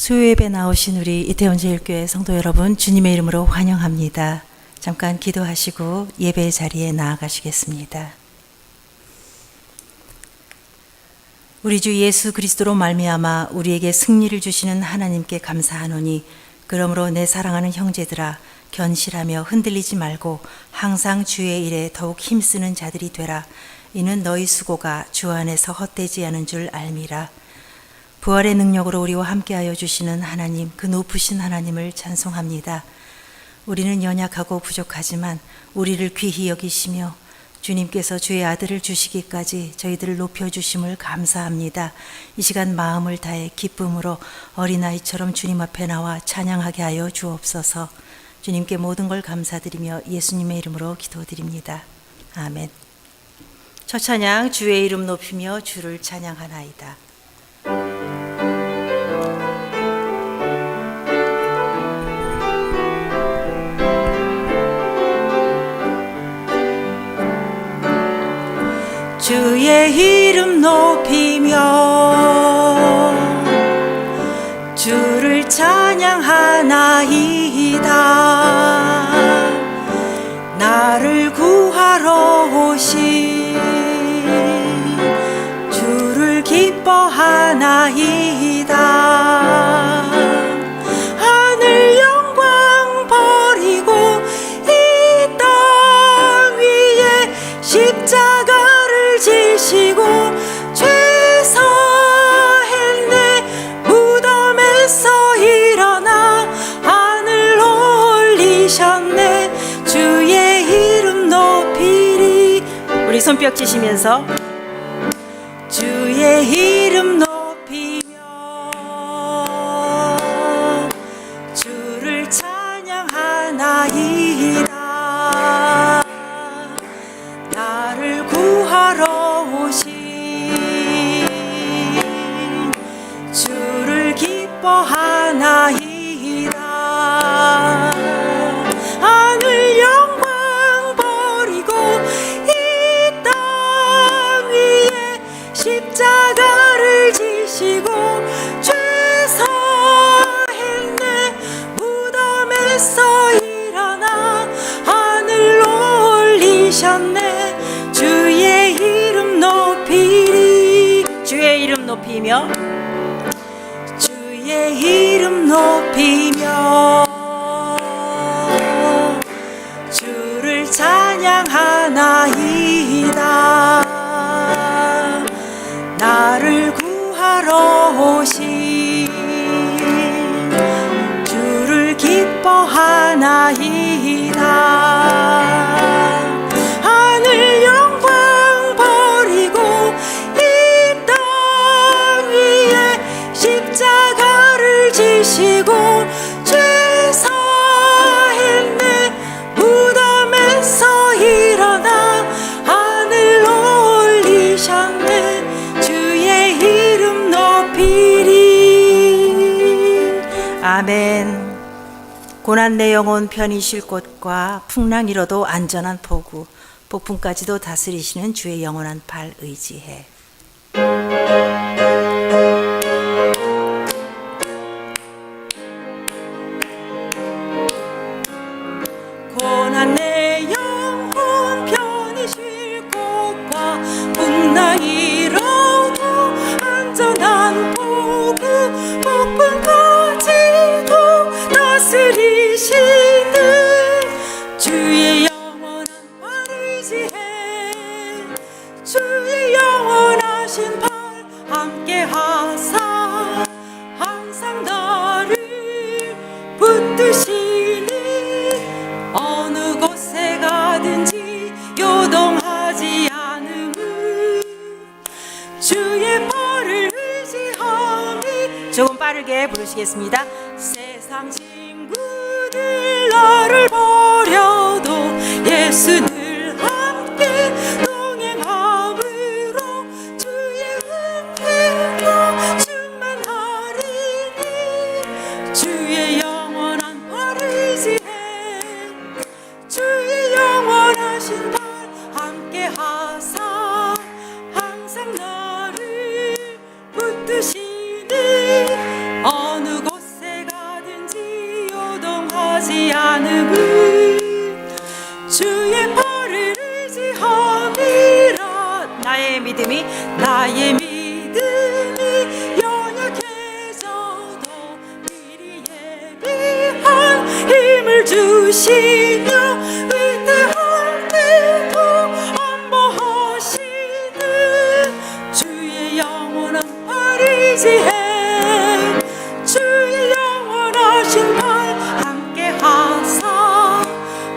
수요예배 나오신 우리 이태원 제일교회 성도 여러분, 주님의 이름으로 환영합니다. 잠깐 기도하시고 예배의 자리에 나아가시겠습니다. 우리 주 예수 그리스도로 말미암아 우리에게 승리를 주시는 하나님께 감사하노니, 그러므로 내 사랑하는 형제들아, 견실하며 흔들리지 말고 항상 주의 일에 더욱 힘쓰는 자들이 되라. 이는 너희 수고가 주 안에서 헛되지 않은 줄 알미라. 부활의 능력으로 우리와 함께하여 주시는 하나님, 그 높으신 하나님을 찬송합니다. 우리는 연약하고 부족하지만 우리를 귀히 여기시며 주님께서 주의 아들을 주시기까지 저희들을 높여주심을 감사합니다. 이 시간 마음을 다해 기쁨으로 어린아이처럼 주님 앞에 나와 찬양하게 하여 주옵소서. 주님께 모든 걸 감사드리며 예수님의 이름으로 기도드립니다. 아멘. 첫 찬양, 주의 이름 높이며 주를 찬양하나이다. 주의 이름 높이며 주를 찬양하나이다. 나를 구하러 오신 주를 기뻐하나이다. 하늘 영광 버리고 이 땅 위에 십자가를 지시고 죄 사했네. 무덤에서 일어나 하늘로 올리셨네. 주의 이름 높이리. 우리 손뼉 치시면서 주의 이름 높이며 주를 찬양하나이다. 나를 구하러 오신 주를 기뻐하나이다. 하늘 영광 버리고 이 땅 위에 십자가를 지시고 죄 사했네. 무덤에서 일어나 하늘로 올리셨네. 주의 이름 높이리. 주의 이름 높이며 주의 이름 높이며 주를 찬양하나이다. 나를 구하러 오신 주를 기뻐하나이다. 하늘 영광 버리고 이 땅 위에 십자가를 지시고 죄 사했네. 무덤에서 일어나 하늘로 올리셨네. 주의 이름 높이리. 아멘. 고난 내 영혼 편히 쉴 곳과 풍랑 일어도 안전한 포구, 폭풍까지도 다스리시는 주의 영원한 팔 의지해. 고난 내 영혼 편히 쉴 곳과 풍랑 일어도 안전한 포구, 폭풍까지도 다스리시는 주의 영원한 팔 의지해. 주의 영원하신 팔 함께 하사 항상 나를 붙드시니 어느 곳에 가든지 요동하지 않음은 주의 팔을 의지하니. 조금 빠르게 부르시겠습니다. 세상 친구들 나를 버려도 예수 늘 함께 동행함으로 주의 은혜로 충만하리니. 주의 영원한 팔 의지해. 주의 영원하신 팔 함께 하사 항상 나를 붙드시니 어느 곳 붙드시며 위대할 때도 안보하시는 주의 영원한 팔 의지해 주의 영원하신 팔 함께 하사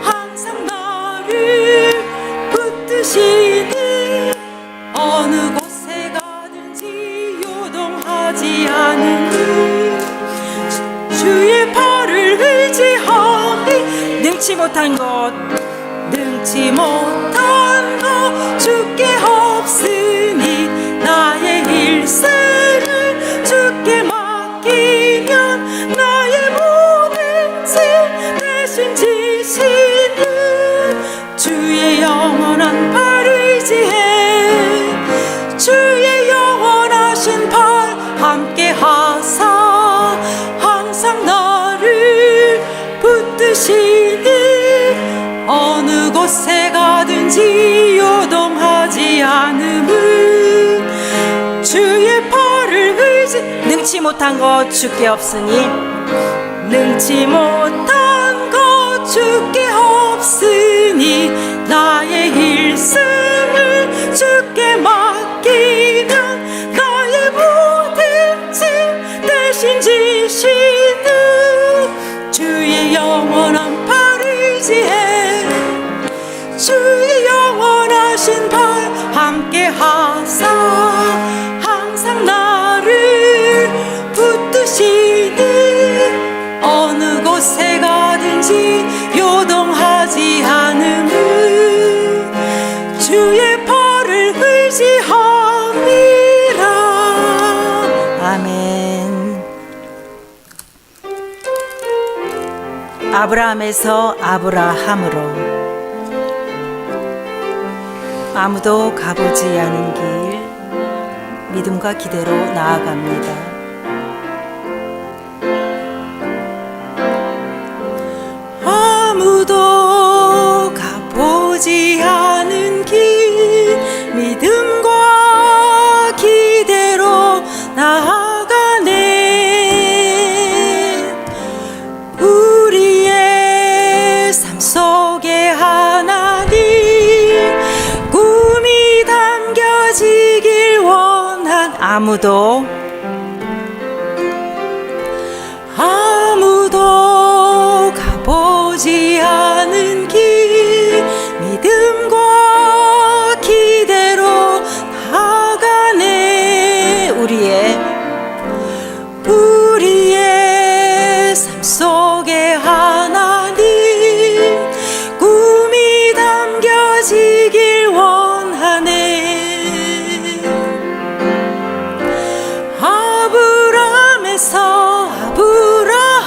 항상 나를 붙드시니 어느 곳에 가든지 요동하지 않으니 주의 팔을 의지하니 능치 못한 것 주께 없으니 나의 일생을 주께 맡기면 나의 모든 짐 대신 지시는 주의 영원한 팔 의지해 주의 영원하신 팔 함께 하사 항상 나를 붙드시니 어느 곳에 가든지 요동하지 않음은 주의 팔을 의지 능치 못한 것 주께 없으니 능치 못한 것 주께 없으니 나의 일생을 주께 맡기면 나의 모든 짐 대신 지시는 주의 영원한 팔 의지해 주의 영원하신 팔 함께 하사 항상 나를 붙드시니 어느 곳에 가든지 요동하지 않음은 주의 팔을 의지함이라. 아멘. 아브라함에서 아브라함으로 아무도 가보지 않은 길 믿음과 기대로 나아갑니다. 아무도 가보지 않은 길 믿음과 기대로 나아가네. 우리의 삶 속에 하나님 꿈이 담겨지길 원한 아무도 가보지 않은 길 믿음과 기대로 나아가네. 우리의 삶 속에 하나님 꿈이 담겨지길 원하네.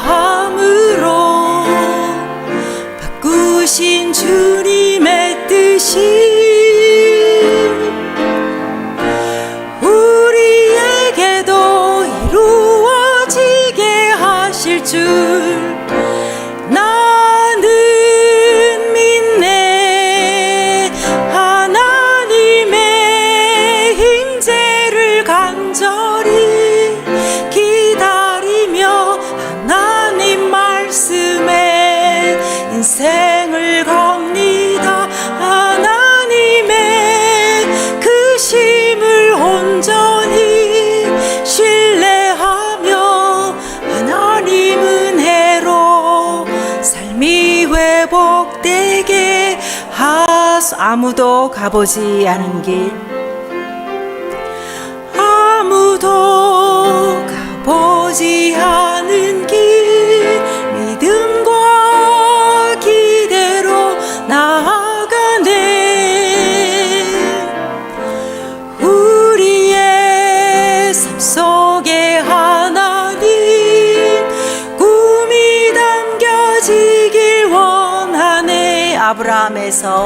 아브라함으로 바꾸신 주님의 뜻이 우리에게도 이루어지게 하실 줄 나는 믿네. 하나님의 임재를 간절히 기다리며 하나님 말씀에 인생을 겁니다. 하나님의 그 심을 온전히 신뢰하며 하나님 은혜로 삶이 회복되게 하소. 아무도 가보지 않은 길 아무도 가보지 않은 길 믿음과 기대로 나아가네. 우리의 삶 속에 하나님 꿈이 담겨지길 원하네. 아브라함으로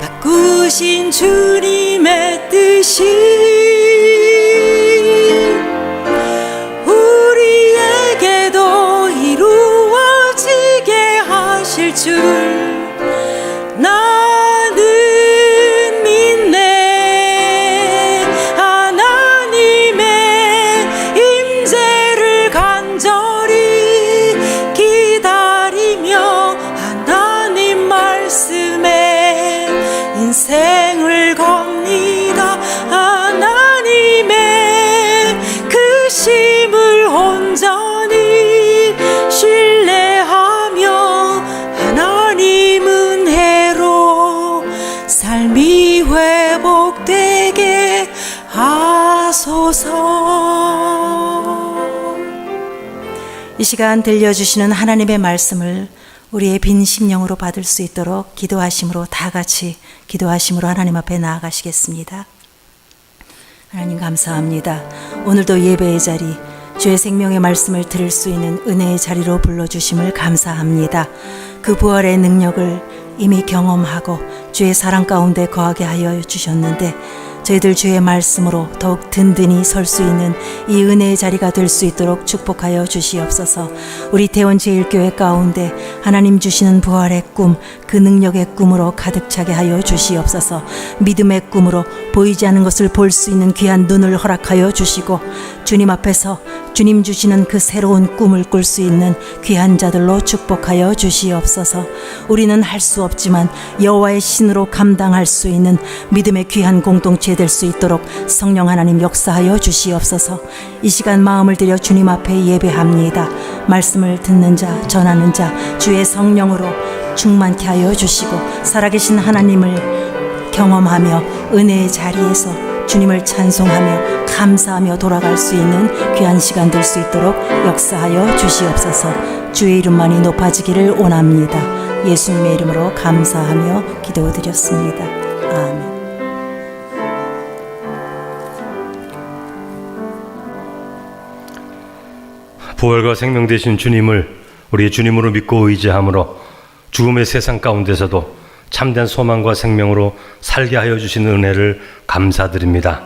바꾸신 주님의 뜻이 우리에게도 이루어지게 하실 줄 나는 믿네. 하나님의 이 시간 들려주시는 하나님의 말씀을 우리의 빈 심령으로 받을 수 있도록 기도하심으로 다 같이 기도하심으로 하나님 앞에 나아가시겠습니다. 하나님 감사합니다. 오늘도 예배의 자리, 주의 생명의 말씀을 들을 수 있는 은혜의 자리로 불러주심을 감사합니다. 그 부활의 능력을 이미 경험하고 주의 사랑 가운데 거하게 하여 주셨는데 저희들 주의 말씀으로 더욱 든든히 설 수 있는 이 은혜의 자리가 될 수 있도록 축복하여 주시옵소서. 우리 대원제일교회 가운데 하나님 주시는 부활의 꿈, 그 능력의 꿈으로 가득 차게 하여 주시옵소서. 믿음의 꿈으로 보이지 않는 것을 볼 수 있는 귀한 눈을 허락하여 주시고 주님 앞에서 주님 주시는 그 새로운 꿈을 꿀 수 있는 귀한 자들로 축복하여 주시옵소서. 우리는 할 수 없지만 여호와의 신으로 감당할 수 있는 믿음의 귀한 공동체 될 수 있도록 성령 하나님 역사하여 주시옵소서. 이 시간 마음을 들여 주님 앞에 예배합니다. 말씀을 듣는 자, 전하는 자, 주의 성령으로 충만케 하여 주시고 살아계신 하나님을 경험하며 은혜의 자리에서 주님을 찬송하며 감사하며 돌아갈 수 있는 귀한 시간 될 수 있도록 역사하여 주시옵소서. 주의 이름만이 높아지기를 원합니다. 예수님의 이름으로 감사하며 기도드렸습니다. 아멘. 부활과 생명 되신 주님을 우리의 주님으로 믿고 의지함으로 죽음의 세상 가운데서도 참된 소망과 생명으로 살게 하여 주시는 은혜를 감사드립니다.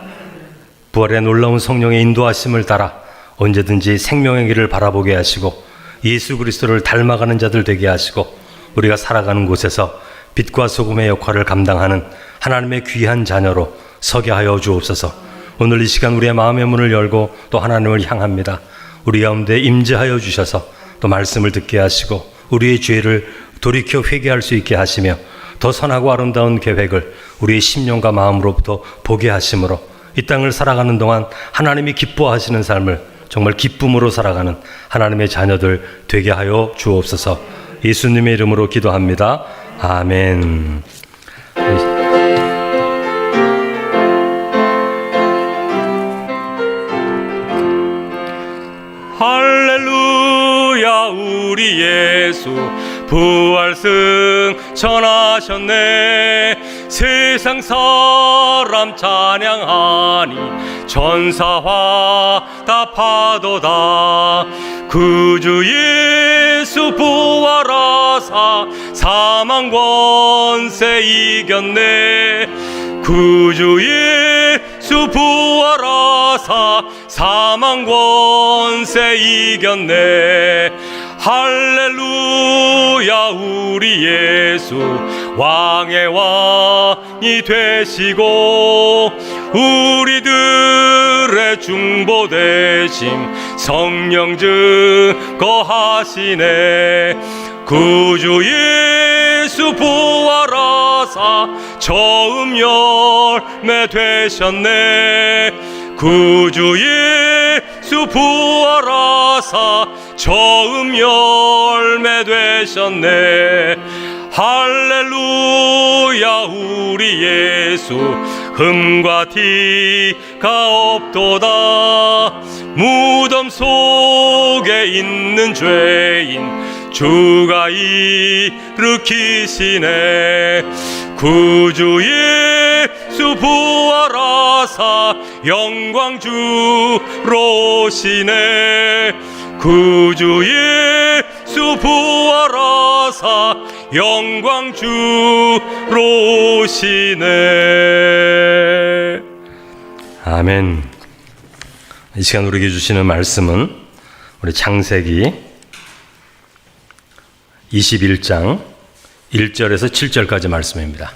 부활의 놀라운 성령의 인도하심을 따라 언제든지 생명의 길을 바라보게 하시고 예수 그리스도를 닮아가는 자들 되게 하시고 우리가 살아가는 곳에서 빛과 소금의 역할을 감당하는 하나님의 귀한 자녀로 서게 하여 주옵소서. 오늘 이 시간 우리의 마음의 문을 열고 또 하나님을 향합니다. 우리 가운데 임재하여 주셔서 또 말씀을 듣게 하시고 우리의 죄를 돌이켜 회개할 수 있게 하시며 더 선하고 아름다운 계획을 우리의 심령과 마음으로부터 보게 하심으로 이 땅을 살아가는 동안 하나님이 기뻐하시는 삶을 정말 기쁨으로 살아가는 하나님의 자녀들 되게 하여 주옵소서. 예수님의 이름으로 기도합니다. 아멘. 할렐루야. 우리 예수 부활 승천하셨네. 세상 사람 찬양하니 천사와 답하도다. 구주 예수 부활하사 사망 권세 이겼네. 구주 예수 부활하사 사망 권세 이겼네. 할렐루야. 우리 예수 왕의 왕이 되시고 우리들의 중보 대심 성령 증거하시네. 구주 예수 부활하사 처음 열매 되셨네. 구주 예수 부활하사 처음 열매 되셨네. 할렐루야. 우리 예수 흠과 티가 없도다. 무덤 속에 있는 죄인 주가 일으키시네. 구주 예수 부활하사 영광 주로 오시네. 구주 예수 부활하사 영광 주로 오시네. 아멘. 이 시간 우리에게 주시는 말씀은 우리 창세기 21장 1절에서 7절까지 말씀입니다.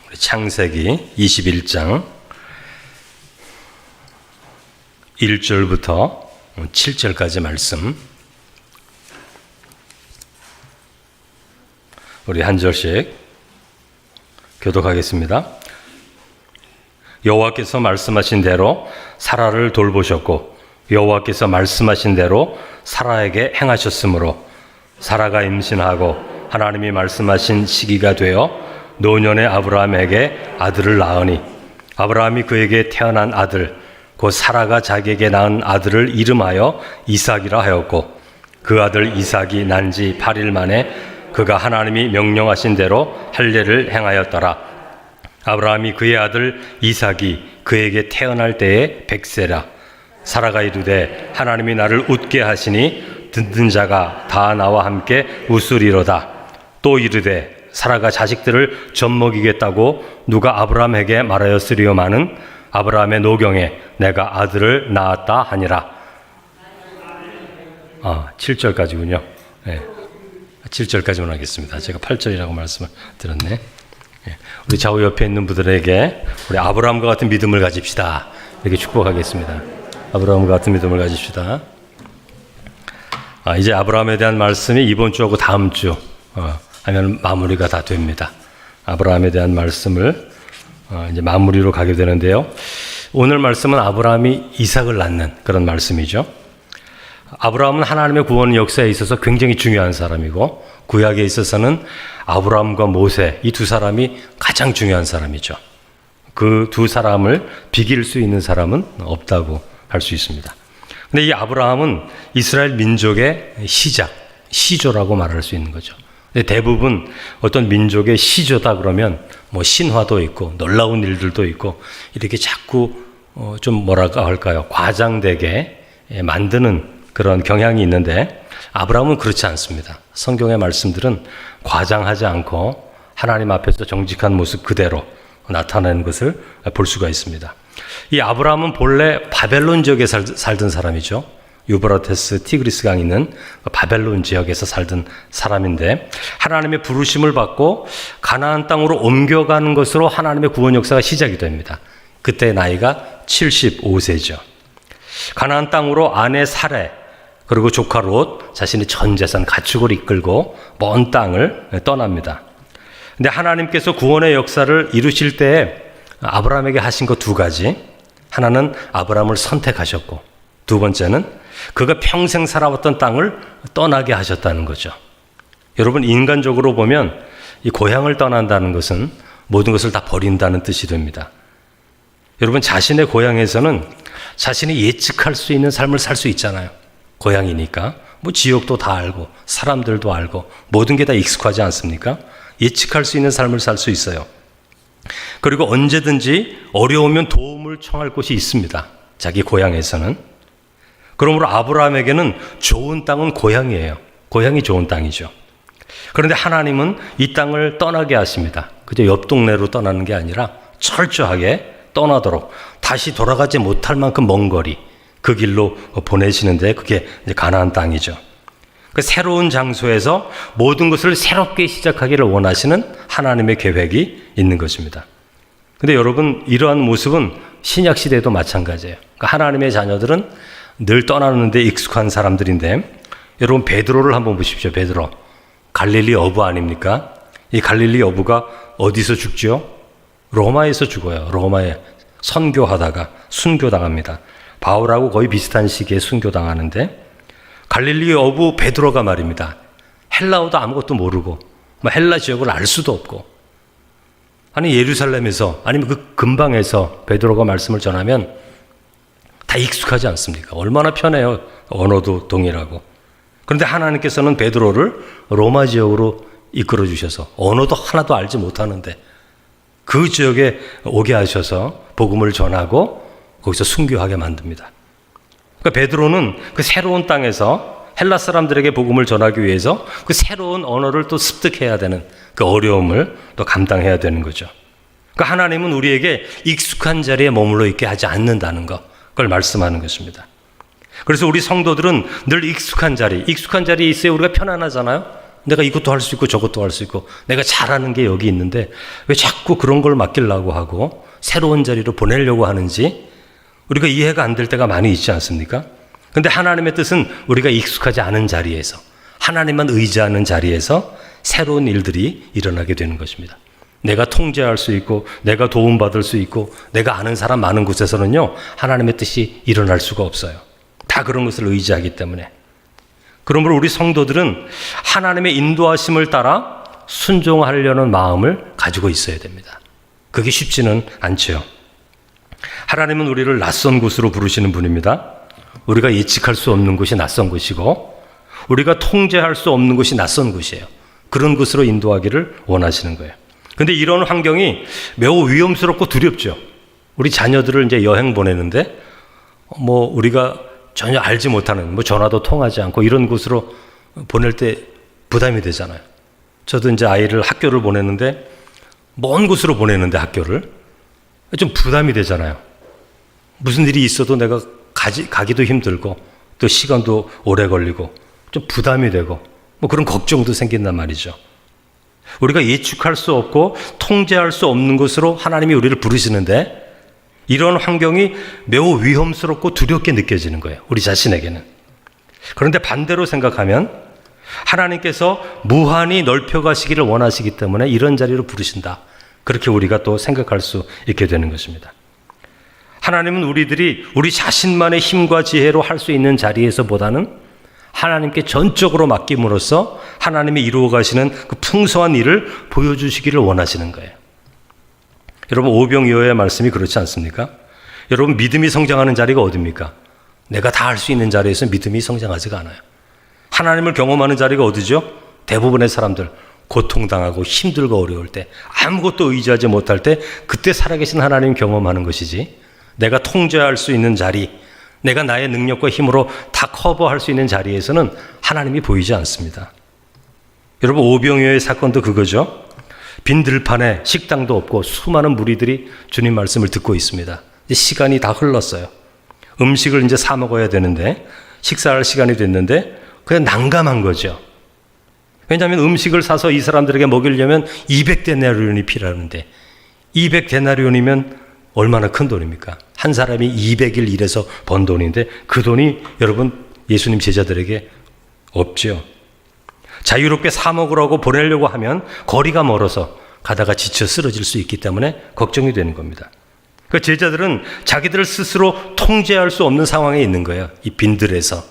우리 창세기 21장 1절부터 7절까지 말씀, 우리 한 절씩 교독하겠습니다. 여호와께서 말씀하신 대로 사라를 돌보셨고 여호와께서 말씀하신 대로 사라에게 행하셨으므로 사라가 임신하고 하나님이 말씀하신 시기가 되어 노년의 아브라함에게 아들을 낳으니 아브라함이 그에게 태어난 아들 곧 사라가 자기에게 낳은 아들을 이름하여 이삭이라 하였고 그 아들 이삭이 난 지 8일 만에 그가 하나님이 명령하신 대로 할례를 행하였더라. 아브라함이 그의 아들 이삭이 그에게 태어날 때에 100세라. 사라가 이르되 하나님이 나를 웃게 하시니 듣는 자가 다 나와 함께 웃으리로다. 또 이르되 사라가 자식들을 젖먹이겠다고 누가 아브라함에게 말하였으리요마는 아브라함의 노경에 내가 아들을 낳았다 하니라. 7절까지군요. 네. 7절까지만 하겠습니다. 제가 8절이라고 말씀을 드렸네. 우리 좌우 옆에 있는 분들에게 우리 아브라함과 같은 믿음을 가집시다. 이렇게 축복하겠습니다. 아브라함과 같은 믿음을 가집시다. 이제 아브라함에 대한 말씀이 이번 주하고 다음 주 하면 마무리가 다 됩니다. 아브라함에 대한 말씀을 이제 마무리로 가게 되는데요. 오늘 말씀은 아브라함이 이삭을 낳는 그런 말씀이죠. 아브라함은 하나님의 구원 역사에 있어서 굉장히 중요한 사람이고 구약에 있어서는 아브라함과 모세 이 두 사람이 가장 중요한 사람이죠. 그 두 사람을 비길 수 있는 사람은 없다고 할 수 있습니다. 근데 이 아브라함은 이스라엘 민족의 시작, 시조라고 말할 수 있는 거죠. 근데 대부분 어떤 민족의 시조다 그러면 뭐 신화도 있고 놀라운 일들도 있고 이렇게 자꾸 좀 뭐랄까 할까요? 과장되게 만드는 그런 경향이 있는데 아브라함은 그렇지 않습니다. 성경의 말씀들은 과장하지 않고 하나님 앞에서 정직한 모습 그대로 나타내는 것을 볼 수가 있습니다. 이 아브라함은 본래 바벨론 지역에 살던 사람이죠. 유브라테스 티그리스강 있는 바벨론 지역에서 살던 사람인데 하나님의 부르심을 받고 가나안 땅으로 옮겨가는 것으로 하나님의 구원 역사가 시작이 됩니다. 그때 나이가 75세죠. 가나안 땅으로 아내 사레 그리고 조카 롯 자신의 전 재산 가축을 이끌고 먼 땅을 떠납니다. 근데 하나님께서 구원의 역사를 이루실 때 아브라함에게 하신 것 두 가지. 하나는 아브라함을 선택하셨고 두 번째는 그가 평생 살아왔던 땅을 떠나게 하셨다는 거죠. 여러분 인간적으로 보면 이 고향을 떠난다는 것은 모든 것을 다 버린다는 뜻이 됩니다. 여러분 자신의 고향에서는 자신이 예측할 수 있는 삶을 살 수 있잖아요. 고향이니까 뭐 지역도 다 알고 사람들도 알고 모든 게 다 익숙하지 않습니까? 예측할 수 있는 삶을 살 수 있어요. 그리고 언제든지 어려우면 도움을 청할 곳이 있습니다. 자기 고향에서는. 그러므로 아브라함에게는 좋은 땅은 고향이에요. 고향이 좋은 땅이죠. 그런데 하나님은 이 땅을 떠나게 하십니다. 그저 옆 동네로 떠나는 게 아니라 철저하게 떠나도록 다시 돌아가지 못할 만큼 먼 거리 그 길로 보내시는데 그게 이제 가나안 땅이죠. 그 새로운 장소에서 모든 것을 새롭게 시작하기를 원하시는 하나님의 계획이 있는 것입니다. 근데 여러분 이러한 모습은 신약 시대에도 마찬가지예요. 그러니까 하나님의 자녀들은 늘 떠나는데 익숙한 사람들인데 여러분 베드로를 한번 보십시오. 베드로 갈릴리 어부 아닙니까? 이 갈릴리 어부가 어디서 죽죠? 로마에서 죽어요. 로마에 선교하다가 순교당합니다. 바울하고 거의 비슷한 시기에 순교당하는데 갈릴리 어부 베드로가 말입니다. 헬라어도 아무것도 모르고 헬라 지역을 알 수도 없고 아니 예루살렘에서 아니면 그 근방에서 베드로가 말씀을 전하면 다 익숙하지 않습니까? 얼마나 편해요. 언어도 동일하고. 그런데 하나님께서는 베드로를 로마 지역으로 이끌어 주셔서 언어도 하나도 알지 못하는데 그 지역에 오게 하셔서 복음을 전하고 거기서 순교하게 만듭니다. 그러니까 베드로는 그 새로운 땅에서 헬라 사람들에게 복음을 전하기 위해서 그 새로운 언어를 또 습득해야 되는 그 어려움을 또 감당해야 되는 거죠. 그러니까 하나님은 우리에게 익숙한 자리에 머물러 있게 하지 않는다는 것, 그걸 말씀하는 것입니다. 그래서 우리 성도들은 늘 익숙한 자리에 있어야 우리가 편안하잖아요. 내가 이것도 할 수 있고 저것도 할 수 있고 내가 잘하는 게 여기 있는데 왜 자꾸 그런 걸 맡기려고 하고 새로운 자리로 보내려고 하는지 우리가 이해가 안 될 때가 많이 있지 않습니까? 근데 하나님의 뜻은 우리가 익숙하지 않은 자리에서 하나님만 의지하는 자리에서 새로운 일들이 일어나게 되는 것입니다. 내가 통제할 수 있고 내가 도움받을 수 있고 내가 아는 사람 많은 곳에서는요 하나님의 뜻이 일어날 수가 없어요. 다 그런 것을 의지하기 때문에. 그러므로 우리 성도들은 하나님의 인도하심을 따라 순종하려는 마음을 가지고 있어야 됩니다. 그게 쉽지는 않죠. 하나님은 우리를 낯선 곳으로 부르시는 분입니다. 우리가 예측할 수 없는 곳이 낯선 곳이고 우리가 통제할 수 없는 곳이 낯선 곳이에요. 그런 곳으로 인도하기를 원하시는 거예요. 근데 이런 환경이 매우 위험스럽고 두렵죠. 우리 자녀들을 이제 여행 보내는데 우리가 전혀 알지 못하는 전화도 통하지 않고 이런 곳으로 보낼 때 부담이 되잖아요. 저도 이제 아이를 학교를 보내는데 먼 곳으로 보내는데 학교를 좀 부담이 되잖아요. 무슨 일이 있어도 내가 가기도 힘들고 또 시간도 오래 걸리고 좀 부담이 되고 그런 걱정도 생긴단 말이죠. 우리가 예측할 수 없고 통제할 수 없는 곳으로 하나님이 우리를 부르시는데 이런 환경이 매우 위험스럽고 두렵게 느껴지는 거예요. 우리 자신에게는. 그런데 반대로 생각하면 하나님께서 무한히 넓혀가시기를 원하시기 때문에 이런 자리로 부르신다. 그렇게 우리가 또 생각할 수 있게 되는 것입니다. 하나님은 우리들이 우리 자신만의 힘과 지혜로 할 수 있는 자리에서보다는 하나님께 전적으로 맡김으로써 하나님이 이루어 가시는 그 풍성한 일을 보여주시기를 원하시는 거예요. 여러분, 오병이어의 말씀이 그렇지 않습니까? 여러분, 믿음이 성장하는 자리가 어디입니까? 내가 다 할 수 있는 자리에서 믿음이 성장하지가 않아요. 하나님을 경험하는 자리가 어디죠? 대부분의 사람들 고통당하고 힘들고 어려울 때, 아무것도 의지하지 못할 때 그때 살아계신 하나님 경험하는 것이지, 내가 통제할 수 있는 자리, 내가 나의 능력과 힘으로 다 커버할 수 있는 자리에서는 하나님이 보이지 않습니다. 여러분, 오병이어의 사건도 그거죠. 빈 들판에 식당도 없고 수많은 무리들이 주님 말씀을 듣고 있습니다. 이제 시간이 다 흘렀어요. 음식을 이제 사 먹어야 되는데 식사할 시간이 됐는데 그냥 난감한 거죠. 왜냐하면 음식을 사서 이 사람들에게 먹이려면 200데나리온이 필요하는데 200데나리온이면 얼마나 큰 돈입니까? 한 사람이 200일 일해서 번 돈인데 그 돈이 여러분 예수님 제자들에게 없죠. 자유롭게 사 먹으라고 보내려고 하면 거리가 멀어서 가다가 지쳐 쓰러질 수 있기 때문에 걱정이 되는 겁니다. 그 제자들은 자기들을 스스로 통제할 수 없는 상황에 있는 거예요. 이 빈들에서,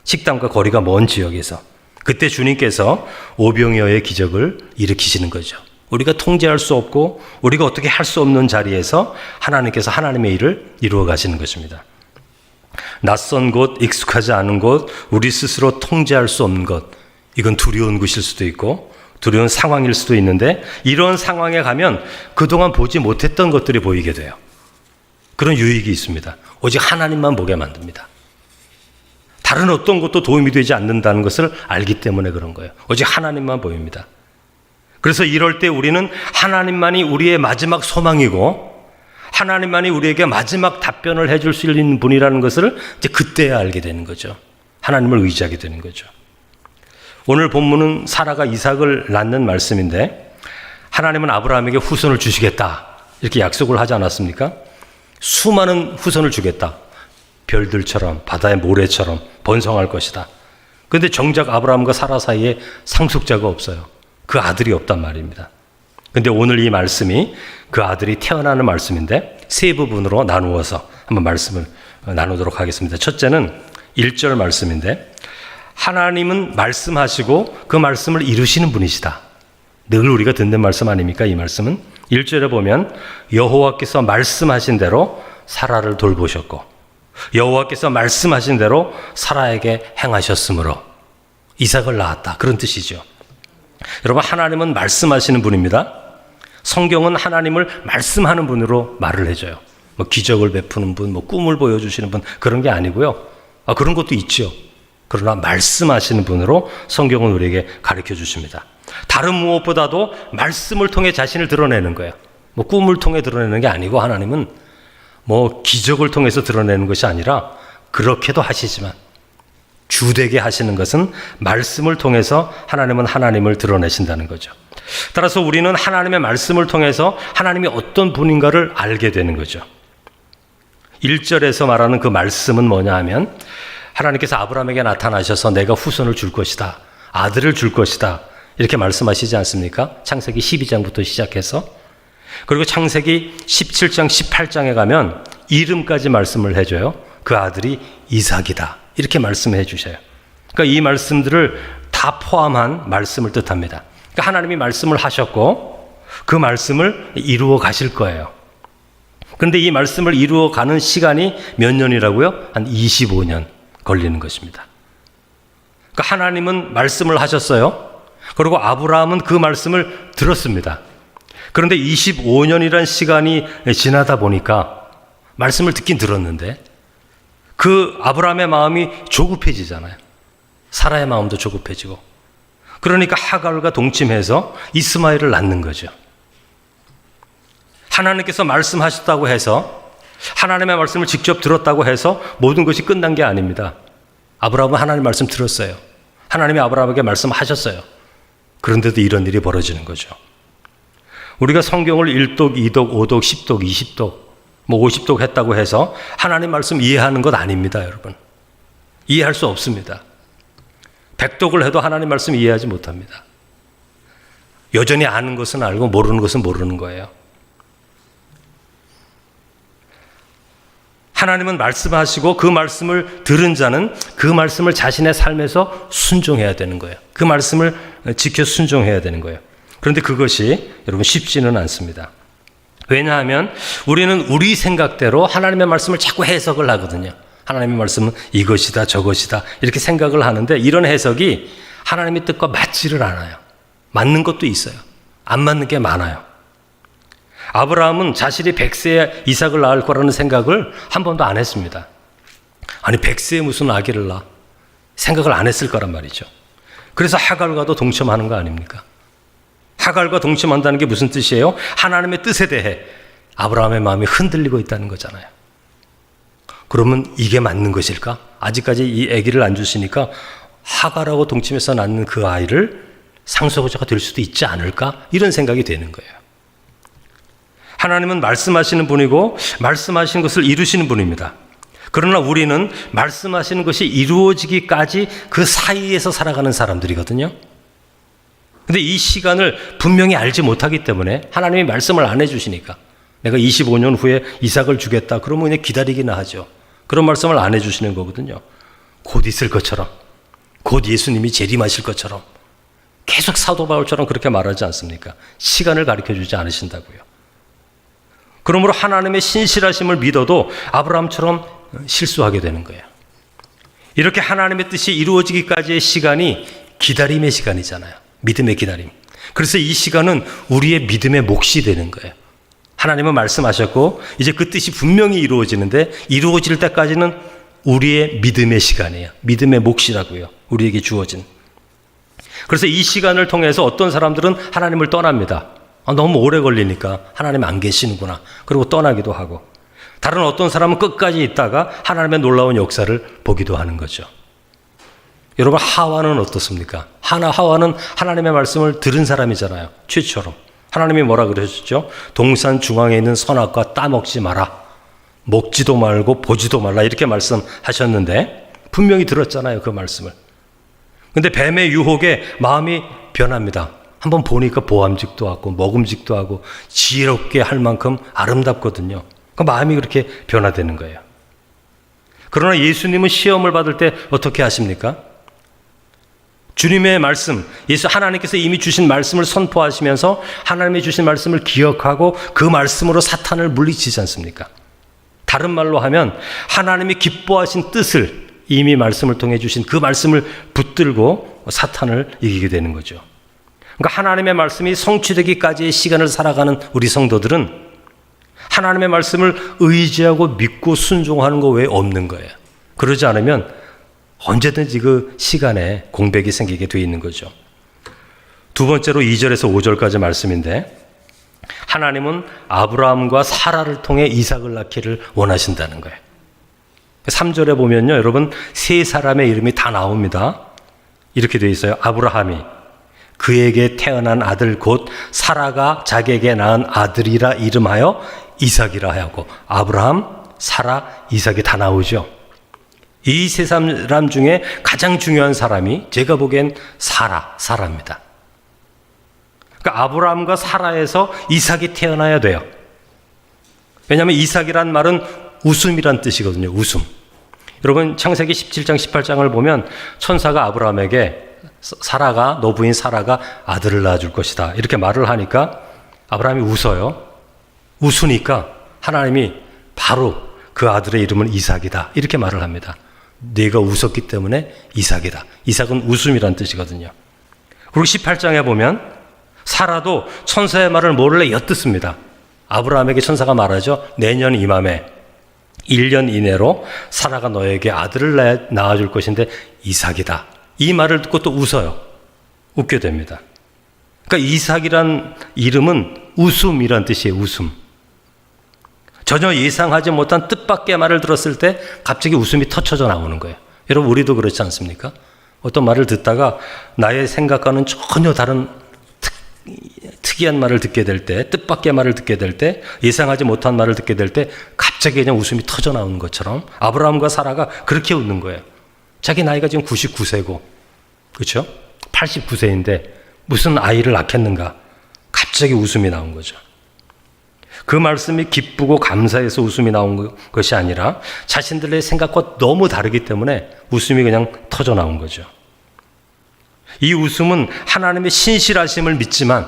식당과 거리가 먼 지역에서. 그때 주님께서 오병이어의 기적을 일으키시는 거죠. 우리가 통제할 수 없고 우리가 어떻게 할 수 없는 자리에서 하나님께서 하나님의 일을 이루어 가시는 것입니다. 낯선 곳, 익숙하지 않은 곳, 우리 스스로 통제할 수 없는 것, 이건 두려운 곳일 수도 있고 두려운 상황일 수도 있는데 이런 상황에 가면 그동안 보지 못했던 것들이 보이게 돼요. 그런 유익이 있습니다. 오직 하나님만 보게 만듭니다. 다른 어떤 것도 도움이 되지 않는다는 것을 알기 때문에 그런 거예요. 오직 하나님만 보입니다. 그래서 이럴 때 우리는 하나님만이 우리의 마지막 소망이고 하나님만이 우리에게 마지막 답변을 해줄 수 있는 분이라는 것을 이제 그때야 알게 되는 거죠. 하나님을 의지하게 되는 거죠. 오늘 본문은 사라가 이삭을 낳는 말씀인데 하나님은 아브라함에게 후손을 주시겠다 이렇게 약속을 하지 않았습니까? 수많은 후손을 주겠다. 별들처럼 바다의 모래처럼 번성할 것이다. 그런데 정작 아브라함과 사라 사이에 상속자가 없어요. 그 아들이 없단 말입니다. 그런데 오늘 이 말씀이 그 아들이 태어나는 말씀인데 세 부분으로 나누어서 한번 말씀을 나누도록 하겠습니다. 첫째는 1절 말씀인데 하나님은 말씀하시고 그 말씀을 이루시는 분이시다. 늘 우리가 듣는 말씀 아닙니까? 이 말씀은 1절에 보면 여호와께서 말씀하신 대로 사라를 돌보셨고 여호와께서 말씀하신 대로 사라에게 행하셨으므로 이삭을 낳았다. 그런 뜻이죠. 여러분, 하나님은 말씀하시는 분입니다. 성경은 하나님을 말씀하는 분으로 말을 해줘요. 기적을 베푸는 분, 꿈을 보여주시는 분, 그런 게 아니고요. 그런 것도 있죠. 그러나 말씀하시는 분으로 성경은 우리에게 가르쳐 주십니다. 다른 무엇보다도 말씀을 통해 자신을 드러내는 거예요. 꿈을 통해 드러내는 게 아니고 하나님은 기적을 통해서 드러내는 것이 아니라 그렇게도 하시지만 주되게 하시는 것은 말씀을 통해서 하나님은 하나님을 드러내신다는 거죠. 따라서 우리는 하나님의 말씀을 통해서 하나님이 어떤 분인가를 알게 되는 거죠. 1절에서 말하는 그 말씀은 뭐냐 하면 하나님께서 아브라함에게 나타나셔서 내가 후손을 줄 것이다. 아들을 줄 것이다. 이렇게 말씀하시지 않습니까? 창세기 12장부터 시작해서. 그리고 창세기 17장, 18장에 가면 이름까지 말씀을 해줘요. 그 아들이 이삭이다. 이렇게 말씀해 주셔요. 그러니까 이 말씀들을 다 포함한 말씀을 뜻합니다. 그러니까 하나님이 말씀을 하셨고 그 말씀을 이루어 가실 거예요. 그런데 이 말씀을 이루어 가는 시간이 몇 년이라고요? 한 25년 걸리는 것입니다. 그러니까 하나님은 말씀을 하셨어요. 그리고 아브라함은 그 말씀을 들었습니다. 그런데 25년이란 시간이 지나다 보니까 말씀을 듣긴 들었는데 그 아브라함의 마음이 조급해지잖아요. 사라의 마음도 조급해지고. 그러니까 하갈과 동침해서 이스마엘을 낳는 거죠. 하나님께서 말씀하셨다고 해서, 하나님의 말씀을 직접 들었다고 해서 모든 것이 끝난 게 아닙니다. 아브라함은 하나님 말씀 들었어요. 하나님이 아브라함에게 말씀하셨어요. 그런데도 이런 일이 벌어지는 거죠. 우리가 성경을 1독, 2독, 5독, 10독, 20독, 50독 했다고 해서 하나님 말씀 이해하는 것 아닙니다, 여러분. 이해할 수 없습니다. 100독을 해도 하나님 말씀 이해하지 못합니다. 여전히 아는 것은 알고 모르는 것은 모르는 거예요. 하나님은 말씀하시고 그 말씀을 들은 자는 그 말씀을 자신의 삶에서 순종해야 되는 거예요. 그 말씀을 지켜 순종해야 되는 거예요. 그런데 그것이 여러분 쉽지는 않습니다. 왜냐하면 우리는 우리 생각대로 하나님의 말씀을 자꾸 해석을 하거든요. 하나님의 말씀은 이것이다 저것이다 이렇게 생각을 하는데 이런 해석이 하나님의 뜻과 맞지를 않아요. 맞는 것도 있어요. 안 맞는 게 많아요. 아브라함은 자신이 100세에 이삭을 낳을 거라는 생각을 한 번도 안 했습니다. 아니 100세에 무슨 아기를 낳아? 생각을 안 했을 거란 말이죠. 그래서 하갈과도 동침하는 거 아닙니까? 하갈과 동침한다는 게 무슨 뜻이에요? 하나님의 뜻에 대해 아브라함의 마음이 흔들리고 있다는 거잖아요. 그러면 이게 맞는 것일까? 아직까지 이 아기를 안 주시니까 하갈하고 동침해서 낳는 그 아이를 상속자가 될 수도 있지 않을까? 이런 생각이 되는 거예요. 하나님은 말씀하시는 분이고 말씀하신 것을 이루시는 분입니다. 그러나 우리는 말씀하시는 것이 이루어지기까지 그 사이에서 살아가는 사람들이거든요. 근데 이 시간을 분명히 알지 못하기 때문에 하나님이 말씀을 안 해주시니까 내가 25년 후에 이삭을 주겠다 그러면 그냥 기다리기나 하죠. 그런 말씀을 안 해주시는 거거든요. 곧 있을 것처럼, 곧 예수님이 재림하실 것처럼 계속 사도 바울처럼 그렇게 말하지 않습니까? 시간을 가르쳐주지 않으신다고요. 그러므로 하나님의 신실하심을 믿어도 아브라함처럼 실수하게 되는 거예요. 이렇게 하나님의 뜻이 이루어지기까지의 시간이 기다림의 시간이잖아요. 믿음의 기다림. 그래서 이 시간은 우리의 믿음의 몫이 되는 거예요. 하나님은 말씀하셨고 이제 그 뜻이 분명히 이루어지는데 이루어질 때까지는 우리의 믿음의 시간이에요. 믿음의 몫이라고요. 우리에게 주어진. 그래서 이 시간을 통해서 어떤 사람들은 하나님을 떠납니다. 너무 오래 걸리니까 하나님 안 계시는구나. 그리고 떠나기도 하고. 다른 어떤 사람은 끝까지 있다가 하나님의 놀라운 역사를 보기도 하는 거죠. 여러분 하와는 어떻습니까? 하와는 하나님의 말씀을 들은 사람이잖아요. 최초로. 하나님이 뭐라 그러셨죠? 동산 중앙에 있는 선악과 따먹지 마라. 먹지도 말고 보지도 말라 이렇게 말씀하셨는데 분명히 들었잖아요. 그 말씀을. 근데 뱀의 유혹에 마음이 변합니다. 한번 보니까 보암직도 하고 먹음직도 하고 지혜롭게 할 만큼 아름답거든요. 그 마음이 그렇게 변화되는 거예요. 그러나 예수님은 시험을 받을 때 어떻게 하십니까? 주님의 말씀, 하나님께서 이미 주신 말씀을 선포하시면서 하나님이 주신 말씀을 기억하고 그 말씀으로 사탄을 물리치지 않습니까? 다른 말로 하면 하나님이 기뻐하신 뜻을 이미 말씀을 통해 주신 그 말씀을 붙들고 사탄을 이기게 되는 거죠. 그러니까 하나님의 말씀이 성취되기까지의 시간을 살아가는 우리 성도들은 하나님의 말씀을 의지하고 믿고 순종하는 거 외에 없는 거예요. 그러지 않으면 언제든지 그 시간에 공백이 생기게 돼 있는 거죠. 두 번째로 2절에서 5절까지 말씀인데 하나님은 아브라함과 사라를 통해 이삭을 낳기를 원하신다는 거예요. 3절에 보면요, 여러분 세 사람의 이름이 다 나옵니다. 이렇게 되어 있어요. 아브라함이 그에게 태어난 아들 곧 사라가 자기에게 낳은 아들이라 이름하여 이삭이라 하고 아브라함, 사라, 이삭이 다 나오죠. 이 세 사람 중에 가장 중요한 사람이 제가 보기엔 사라입니다. 그러니까 아브라함과 사라에서 이삭이 태어나야 돼요. 왜냐하면 이삭이란 말은 웃음이란 뜻이거든요. 웃음. 여러분 창세기 17장 18장을 보면 천사가 아브라함에게 사라가 너 부인 사라가 아들을 낳아줄 것이다 이렇게 말을 하니까 아브라함이 웃어요. 웃으니까 하나님이 바로 그 아들의 이름은 이삭이다 이렇게 말을 합니다. 네가 웃었기 때문에 이삭이다. 이삭은 웃음이란 뜻이거든요. 그리고 18장에 보면 사라도 천사의 말을 몰래 엿듣습니다. 아브라함에게 천사가 말하죠. 내년 이맘에 1년 이내로 사라가 너에게 아들을 낳아줄 것인데 이삭이다. 이 말을 듣고 또 웃어요. 웃게 됩니다. 그러니까 이삭이란 이름은 웃음이란 뜻이에요. 웃음. 전혀 예상하지 못한 뜻밖의 말을 들었을 때 갑자기 웃음이 터쳐져 나오는 거예요. 여러분 우리도 그렇지 않습니까? 어떤 말을 듣다가 나의 생각과는 전혀 다른 특이한 말을 듣게 될 때, 뜻밖의 말을 듣게 될 때, 예상하지 못한 말을 듣게 될 때 갑자기 그냥 웃음이 터져 나오는 것처럼 아브라함과 사라가 그렇게 웃는 거예요. 자기 나이가 지금 99세고 그렇죠? 89세인데 무슨 아이를 낳겠는가? 갑자기 웃음이 나온 거죠. 그 말씀이 기쁘고 감사해서 웃음이 나온 것이 아니라 자신들의 생각과 너무 다르기 때문에 웃음이 그냥 터져 나온 거죠. 이 웃음은 하나님의 신실하심을 믿지만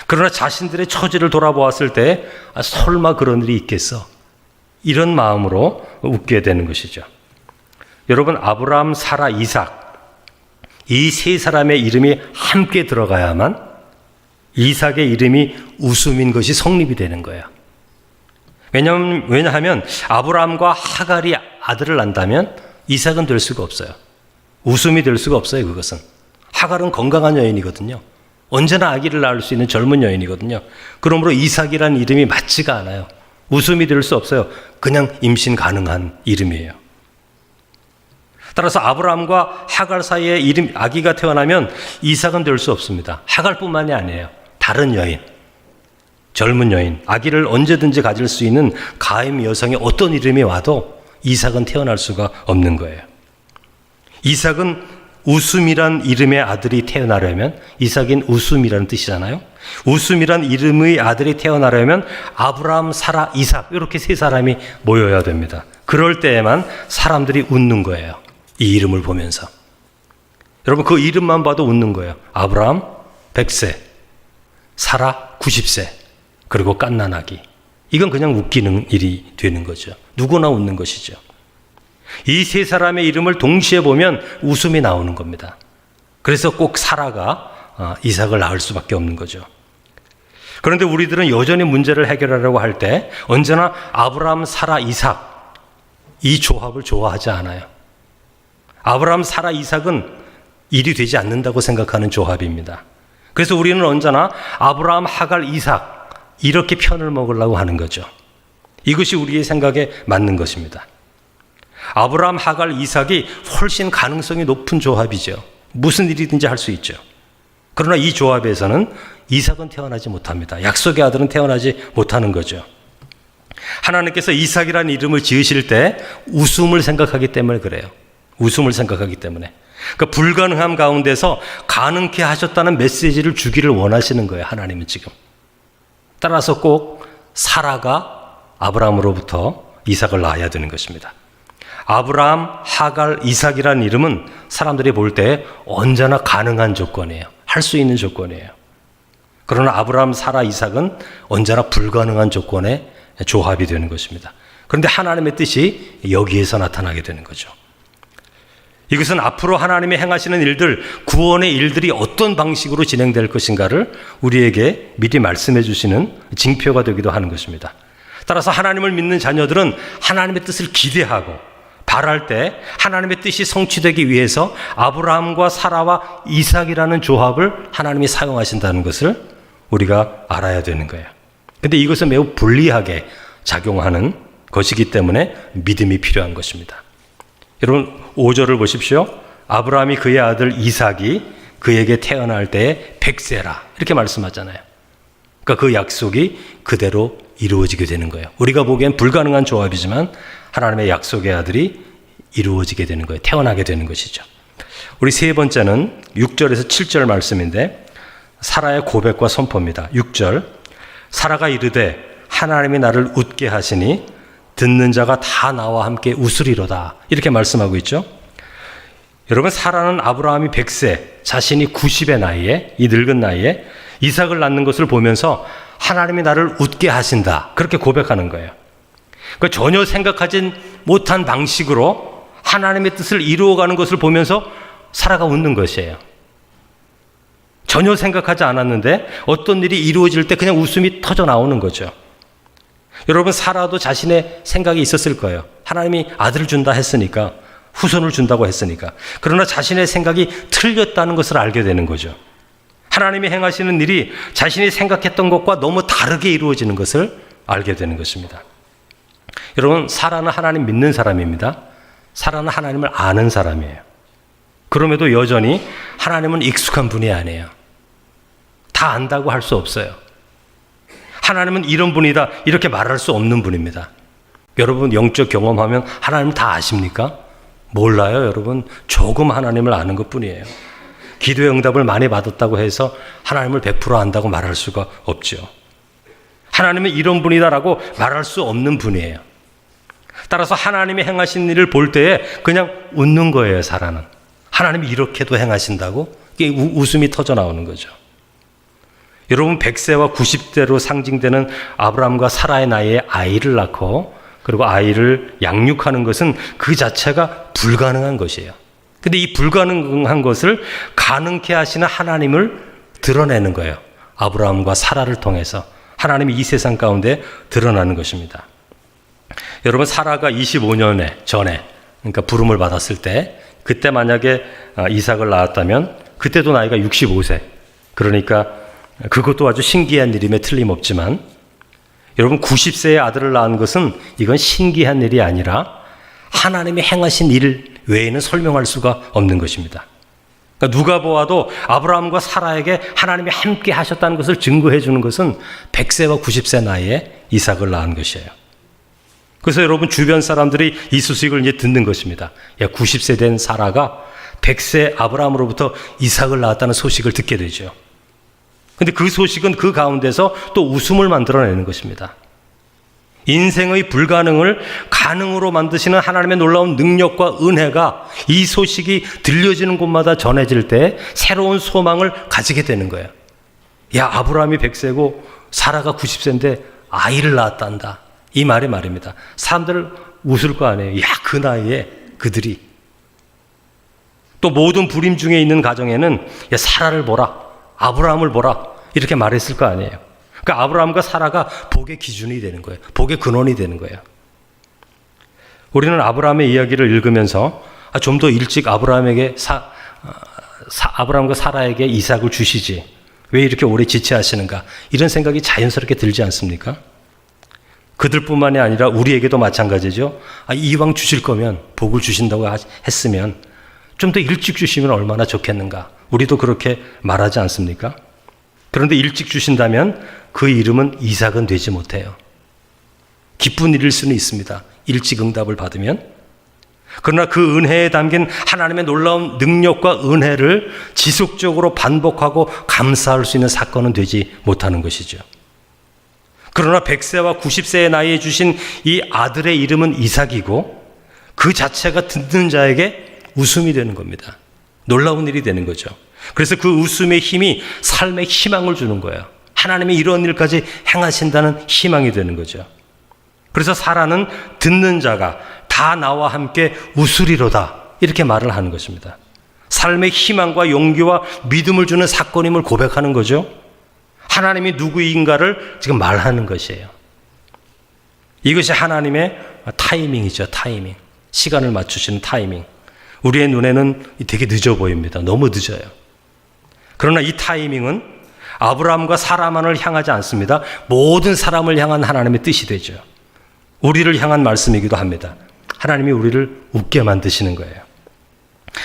그러나 자신들의 처지를 돌아보았을 때 설마 그런 일이 있겠어? 이런 마음으로 웃게 되는 것이죠. 여러분 아브라함, 사라, 이삭 이 세 사람의 이름이 함께 들어가야만 이삭의 이름이 웃음인 것이 성립이 되는 거예요. 왜냐하면 아브라함과 하갈이 아들을 낳는다면 이삭은 될 수가 없어요. 웃음이 될 수가 없어요. 그것은. 하갈은 건강한 여인이거든요. 언제나 아기를 낳을 수 있는 젊은 여인이거든요. 그러므로 이삭이라는 이름이 맞지가 않아요. 웃음이 될 수 없어요. 그냥 임신 가능한 이름이에요. 따라서 아브라함과 하갈 사이에 아기가 태어나면 이삭은 될 수 없습니다. 하갈뿐만이 아니에요. 다른 여인, 젊은 여인, 아기를 언제든지 가질 수 있는 가임 여성의 어떤 이름이 와도 이삭은 태어날 수가 없는 거예요. 이삭은 웃음이란 이름의 아들이 태어나려면, 이삭인 웃음이라는 뜻이잖아요. 웃음이란 이름의 아들이 태어나려면 아브라함, 사라, 이삭 이렇게 세 사람이 모여야 됩니다. 그럴 때에만 사람들이 웃는 거예요. 이 이름을 보면서. 여러분 그 이름만 봐도 웃는 거예요. 아브라함 100세, 사라 90세, 그리고 갓난아기. 이건 그냥 웃기는 일이 되는 거죠. 누구나 웃는 것이죠. 이 세 사람의 이름을 동시에 보면 웃음이 나오는 겁니다. 그래서 꼭 사라가 이삭을 낳을 수밖에 없는 거죠. 그런데 우리들은 여전히 문제를 해결하려고 할 때 언제나 아브라함, 사라, 이삭 이 조합을 좋아하지 않아요. 아브라함, 사라, 이삭은 일이 되지 않는다고 생각하는 조합입니다. 그래서 우리는 언제나 아브라함, 하갈, 이삭 이렇게 편을 먹으려고 하는 거죠. 이것이 우리의 생각에 맞는 것입니다. 아브라함, 하갈, 이삭이 훨씬 가능성이 높은 조합이죠. 무슨 일이든지 할 수 있죠. 그러나 이 조합에서는 이삭은 태어나지 못합니다. 약속의 아들은 태어나지 못하는 거죠. 하나님께서 이삭이라는 이름을 지으실 때 웃음을 생각하기 때문에 그래요. 웃음을 생각하기 때문에. 그러니까 불가능함 가운데서 가능케 하셨다는 메시지를 주기를 원하시는 거예요. 하나님은 지금. 따라서 꼭 사라가 아브라함으로부터 이삭을 낳아야 되는 것입니다. 아브라함, 하갈, 이삭이라는 이름은 사람들이 볼 때 언제나 가능한 조건이에요. 할 수 있는 조건이에요. 그러나 아브라함, 사라, 이삭은 언제나 불가능한 조건의 조합이 되는 것입니다. 그런데 하나님의 뜻이 여기에서 나타나게 되는 거죠. 이것은 앞으로 하나님이 행하시는 일들, 구원의 일들이 어떤 방식으로 진행될 것인가를 우리에게 미리 말씀해 주시는 징표가 되기도 하는 것입니다. 따라서 하나님을 믿는 자녀들은 하나님의 뜻을 기대하고 바랄 때 하나님의 뜻이 성취되기 위해서 아브라함과 사라와 이삭이라는 조합을 하나님이 사용하신다는 것을 우리가 알아야 되는 거예요. 그런데 이것은 매우 불리하게 작용하는 것이기 때문에 믿음이 필요한 것입니다. 여러분 5절을 보십시오. 아브라함이 그의 아들 이삭이 그에게 태어날 때에 100세라 이렇게 말씀하잖아요. 그러니까 그 약속이 그대로 이루어지게 되는 거예요. 우리가 보기엔 불가능한 조합이지만 하나님의 약속의 아들이 이루어지게 되는 거예요. 태어나게 되는 것이죠. 우리 세 번째는 6절에서 7절 말씀인데 사라의 고백과 선포입니다. 6절 사라가 이르되 하나님이 나를 웃게 하시니 듣는 자가 다 나와 함께 웃으리로다 이렇게 말씀하고 있죠. 여러분 사라는 아브라함이 100세 자신이 90의 나이에 이 늙은 나이에 이삭을 낳는 것을 보면서 하나님이 나를 웃게 하신다 그렇게 고백하는 거예요. 그러니까 전혀 생각하지 못한 방식으로 하나님의 뜻을 이루어가는 것을 보면서 사라가 웃는 것이에요. 전혀 생각하지 않았는데 어떤 일이 이루어질 때 그냥 웃음이 터져 나오는 거죠. 여러분, 사라도 자신의 생각이 있었을 거예요. 하나님이 아들을 준다 했으니까, 후손을 준다고 했으니까. 그러나 자신의 생각이 틀렸다는 것을 알게 되는 거죠. 하나님이 행하시는 일이 자신이 생각했던 것과 너무 다르게 이루어지는 것을 알게 되는 것입니다. 여러분, 사라는 하나님 믿는 사람입니다. 사라는 하나님을 아는 사람이에요. 그럼에도 여전히 하나님은 익숙한 분이 아니에요. 다 안다고 할 수 없어요. 하나님은 이런 분이다 이렇게 말할 수 없는 분입니다. 여러분, 영적 경험하면 하나님 다 아십니까? 몰라요. 여러분, 조금 하나님을 아는 것뿐이에요. 기도의 응답을 많이 받았다고 해서 하나님을 100% 안다고 말할 수가 없죠. 하나님은 이런 분이다라고 말할 수 없는 분이에요. 따라서 하나님이 행하신 일을 볼 때에 그냥 웃는 거예요. 사라는. 하나님이 이렇게도 행하신다고? 이게 웃음이 터져 나오는 거죠. 여러분, 100세와 90세로 상징되는 아브라함과 사라의 나이에 아이를 낳고 그리고 아이를 양육하는 것은 그 자체가 불가능한 것이에요. 근데 이 불가능한 것을 가능케 하시는 하나님을 드러내는 거예요. 아브라함과 사라를 통해서 하나님이 이 세상 가운데 드러나는 것입니다. 여러분, 사라가 25년 전에, 그러니까 부름을 받았을 때, 그때 만약에 이삭을 낳았다면 그때도 나이가 65세. 그러니까 그것도 아주 신기한 일임에 틀림없지만, 여러분, 90세의 아들을 낳은 것은 이건 신기한 일이 아니라 하나님이 행하신 일 외에는 설명할 수가 없는 것입니다. 그러니까 누가 보아도 아브라함과 사라에게 하나님이 함께 하셨다는 것을 증거해 주는 것은 100세와 90세 나이에 이삭을 낳은 것이에요. 그래서 여러분, 주변 사람들이 이 소식을 이제 듣는 것입니다. 야, 90세 된 사라가 100세 아브라함으로부터 이삭을 낳았다는 소식을 듣게 되죠. 근데 그 소식은 그 가운데서 또 웃음을 만들어내는 것입니다. 인생의 불가능을 가능으로 만드시는 하나님의 놀라운 능력과 은혜가 이 소식이 들려지는 곳마다 전해질 때 새로운 소망을 가지게 되는 거예요. 야, 아브라함이 100세고 사라가 90세인데 아이를 낳았단다. 이 말이 말입니다. 사람들 웃을 거 아니에요. 야, 그 나이에 그들이. 또 모든 불임 중에 있는 가정에는 야, 사라를 보라, 아브라함을 보라 이렇게 말했을 거 아니에요. 그러니까 아브라함과 사라가 복의 기준이 되는 거예요. 복의 근원이 되는 거예요. 우리는 아브라함의 이야기를 읽으면서 좀 더 일찍 아브라함과 사라에게 이삭을 주시지, 왜 이렇게 오래 지체하시는가, 이런 생각이 자연스럽게 들지 않습니까? 그들뿐만이 아니라 우리에게도 마찬가지죠. 이왕 주실 거면, 복을 주신다고 했으면 좀 더 일찍 주시면 얼마나 좋겠는가, 우리도 그렇게 말하지 않습니까? 그런데 일찍 주신다면 그 이름은 이삭은 되지 못해요. 기쁜 일일 수는 있습니다. 일찍 응답을 받으면. 그러나 그 은혜에 담긴 하나님의 놀라운 능력과 은혜를 지속적으로 반복하고 감사할 수 있는 사건은 되지 못하는 것이죠. 그러나 100세와 90세의 나이에 주신 이 아들의 이름은 이삭이고 그 자체가 듣는 자에게 웃음이 되는 겁니다. 놀라운 일이 되는 거죠. 그래서 그 웃음의 힘이 삶에 희망을 주는 거예요. 하나님이 이런 일까지 행하신다는 희망이 되는 거죠. 그래서 사라는 듣는 자가 다 나와 함께 웃으리로다 이렇게 말을 하는 것입니다. 삶의 희망과 용기와 믿음을 주는 사건임을 고백하는 거죠. 하나님이 누구인가를 지금 말하는 것이에요. 이것이 하나님의 타이밍이죠. 타이밍. 시간을 맞추시는 타이밍. 우리의 눈에는 되게 늦어 보입니다. 너무 늦어요. 그러나 이 타이밍은 아브라함과 사라만을 향하지 않습니다. 모든 사람을 향한 하나님의 뜻이 되죠. 우리를 향한 말씀이기도 합니다. 하나님이 우리를 웃게 만드시는 거예요.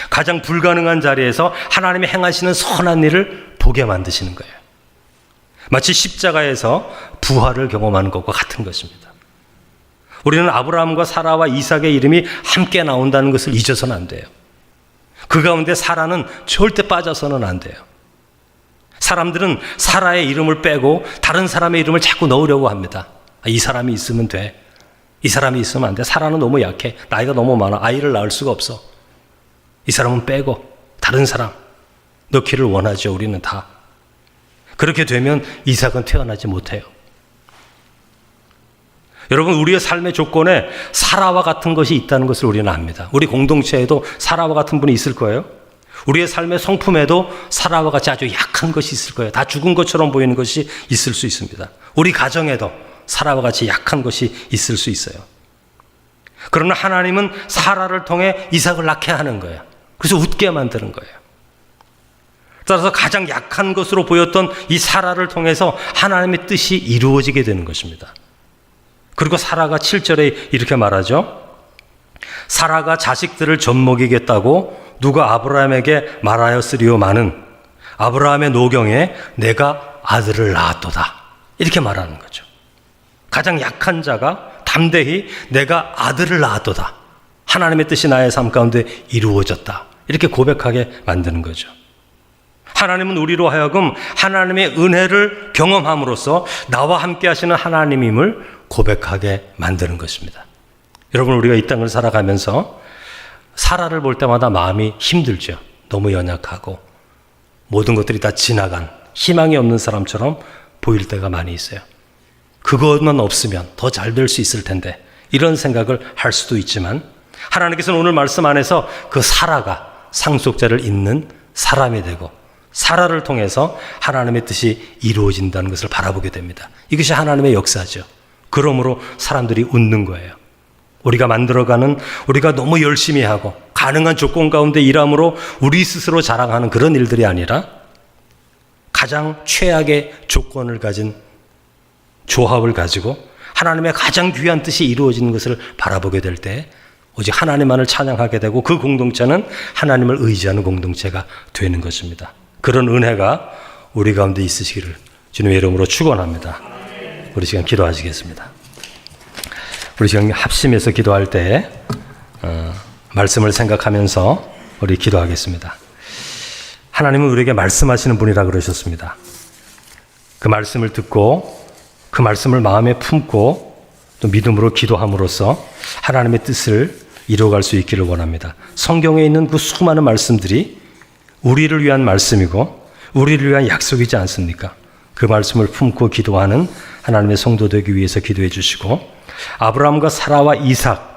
가장 불가능한 자리에서 하나님이 행하시는 선한 일을 보게 만드시는 거예요. 마치 십자가에서 부활을 경험하는 것과 같은 것입니다. 우리는 아브라함과 사라와 이삭의 이름이 함께 나온다는 것을 잊어서는 안 돼요. 그 가운데 사라는 절대 빠져서는 안 돼요. 사람들은 사라의 이름을 빼고 다른 사람의 이름을 자꾸 넣으려고 합니다. 이 사람이 있으면 돼. 이 사람이 있으면 안 돼. 사라는 너무 약해. 나이가 너무 많아. 아이를 낳을 수가 없어. 이 사람은 빼고 다른 사람 넣기를 원하죠. 우리는 다. 그렇게 되면 이삭은 태어나지 못해요. 여러분, 우리의 삶의 조건에 사라와 같은 것이 있다는 것을 우리는 압니다. 우리 공동체에도 사라와 같은 분이 있을 거예요. 우리의 삶의 성품에도 사라와 같이 아주 약한 것이 있을 거예요. 다 죽은 것처럼 보이는 것이 있을 수 있습니다. 우리 가정에도 사라와 같이 약한 것이 있을 수 있어요. 그러나 하나님은 사라를 통해 이삭을 낳게 하는 거예요. 그래서 웃게 만드는 거예요. 따라서 가장 약한 것으로 보였던 이 사라를 통해서 하나님의 뜻이 이루어지게 되는 것입니다. 그리고 사라가 7절에 이렇게 말하죠. 사라가 자식들을 젖먹이겠다고 누가 아브라함에게 말하였으리오마는 아브라함의 노경에 내가 아들을 낳았도다. 이렇게 말하는 거죠. 가장 약한 자가 담대히 내가 아들을 낳았도다. 하나님의 뜻이 나의 삶 가운데 이루어졌다. 이렇게 고백하게 만드는 거죠. 하나님은 우리로 하여금 하나님의 은혜를 경험함으로써 나와 함께 하시는 하나님임을 고백하게 만드는 것입니다. 여러분, 우리가 이 땅을 살아가면서 사라를 볼 때마다 마음이 힘들죠. 너무 연약하고 모든 것들이 다 지나간 희망이 없는 사람처럼 보일 때가 많이 있어요. 그것만 없으면 더 잘 될 수 있을 텐데 이런 생각을 할 수도 있지만 하나님께서는 오늘 말씀 안에서 그 사라가 상속자를 잇는 사람이 되고 사라를 통해서 하나님의 뜻이 이루어진다는 것을 바라보게 됩니다. 이것이 하나님의 역사죠. 그러므로 사람들이 웃는 거예요. 우리가 만들어가는, 우리가 너무 열심히 하고 가능한 조건 가운데 일함으로 우리 스스로 자랑하는 그런 일들이 아니라 가장 최악의 조건을 가진 조합을 가지고 하나님의 가장 귀한 뜻이 이루어지는 것을 바라보게 될 때 오직 하나님만을 찬양하게 되고 그 공동체는 하나님을 의지하는 공동체가 되는 것입니다. 그런 은혜가 우리 가운데 있으시기를 주님의 이름으로 축원합니다. 우리 시간 기도하시겠습니다. 우리 시간 합심해서 기도할 때 말씀을 생각하면서 우리 기도하겠습니다. 하나님은 우리에게 말씀하시는 분이라 그러셨습니다. 그 말씀을 듣고 그 말씀을 마음에 품고 또 믿음으로 기도함으로써 하나님의 뜻을 이루어갈 수 있기를 원합니다. 성경에 있는 그 수많은 말씀들이 우리를 위한 말씀이고 우리를 위한 약속이지 않습니까? 그 말씀을 품고 기도하는 하나님의 성도 되기 위해서 기도해 주시고 아브라함과 사라와 이삭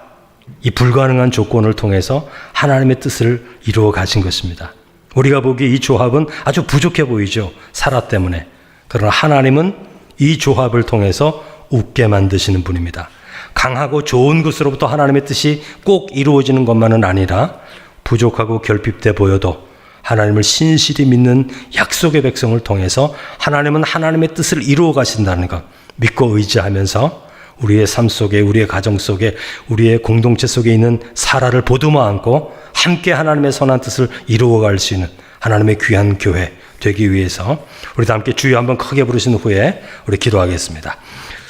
이 불가능한 조건을 통해서 하나님의 뜻을 이루어 가신 것입니다. 우리가 보기에 이 조합은 아주 부족해 보이죠. 사라 때문에. 그러나 하나님은 이 조합을 통해서 웃게 만드시는 분입니다. 강하고 좋은 것으로부터 하나님의 뜻이 꼭 이루어지는 것만은 아니라 부족하고 결핍돼 보여도 하나님을 신실히 믿는 약속의 백성을 통해서 하나님은 하나님의 뜻을 이루어 가신다는 것 믿고 의지하면서 우리의 삶 속에, 우리의 가정 속에, 우리의 공동체 속에 있는 사라를 보듬어 안고 함께 하나님의 선한 뜻을 이루어 갈 수 있는 하나님의 귀한 교회 되기 위해서 우리 다 함께 주여 한번 크게 부르신 후에 우리 기도하겠습니다.